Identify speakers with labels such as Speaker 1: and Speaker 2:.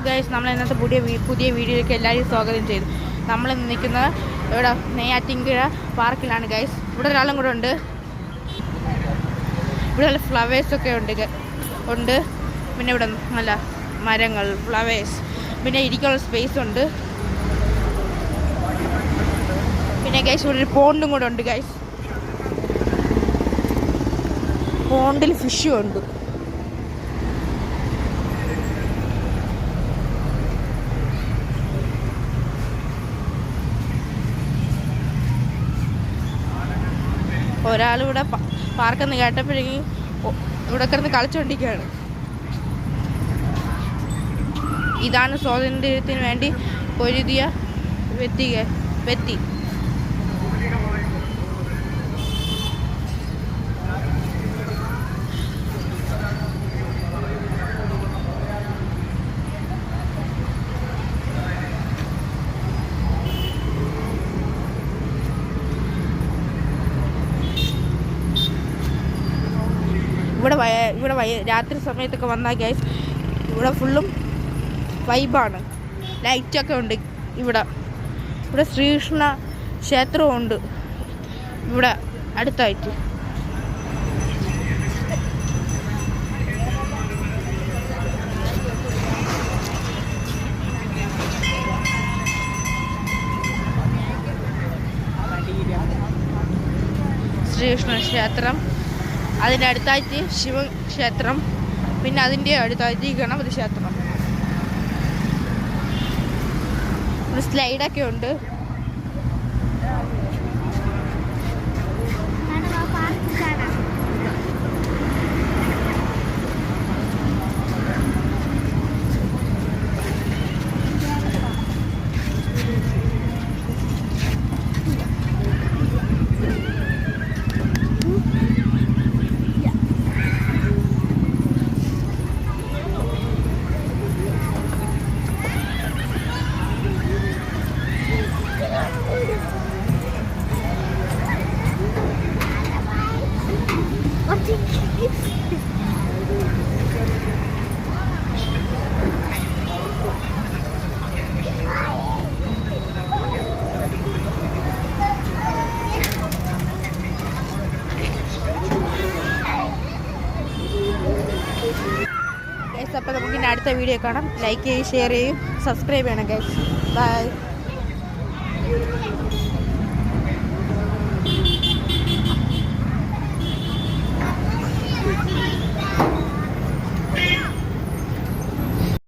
Speaker 1: Guys, നമ്മൾ ഇന്നത്തെ പുതിയ വീഡിയോയിലേക്ക് എല്ലാവരും സ്വാഗതം ചെയ്തു. നമ്മൾ നിൽക്കുന്നത് ഇവിടെ നെയ്യാറ്റിൻകര പാർക്കിലാണ് ഗൈസ്. ഇവിടെ ഒരാളും കൂടെ ഉണ്ട്. ഇവിടെ നല്ല ഫ്ലവേഴ്സൊക്കെ ഉണ്ട്. പിന്നെ ഇവിടെ നല്ല മരങ്ങൾ, ഫ്ലവേഴ്സ്, പിന്നെ ഇരിക്കാനുള്ള സ്പേസ് ഉണ്ട്. പിന്നെ ഗൈസ് ഇവിടെ ഒരു പോണ്ടും കൂടെ ഉണ്ട് ഗൈസ്. പോണ്ടിൽ ഫിഷും ഉണ്ട്. ഒരാളിവിടെ പാർക്കെന്ന് കേട്ടപ്പോഴേക്കും ഇവിടെ കിടന്ന് കളിച്ചുകൊണ്ടിരിക്കുകയാണ്. ഇതാണ് സ്വാതന്ത്ര്യത്തിന് വേണ്ടി പൊരുതിയ വ്യക്തി. ഇവിടെ രാത്രി സമയത്തൊക്കെ വന്നാൽ ഗൈസ് ഇവിടെ ഫുള്ളും വൈബാണ്. ലൈറ്റൊക്കെ ഉണ്ട്. ഇവിടെ ശ്രീകൃഷ്ണ ക്ഷേത്രവും ഉണ്ട് ഇവിടെ അടുത്തായിട്ട്. ശ്രീകൃഷ്ണ ക്ഷേത്രം, അതിൻ്റെ അടുത്തായിട്ട് ശിവക്ഷേത്രം, പിന്നെ അതിൻ്റെ അടുത്തായിട്ട് ഗണപതി ക്ഷേത്രം. ഒരു സ്ലൈഡൊക്കെ ഉണ്ട്. അപ്പോൾ നമുക്ക് ഇനി അടുത്ത വീഡിയോ കാണാം. ലൈക്ക് ചെയ്യും, ഷെയർ ചെയ്യും, സബ്സ്ക്രൈബ് ചെയ്യണം ഗൈസ്. ബൈ.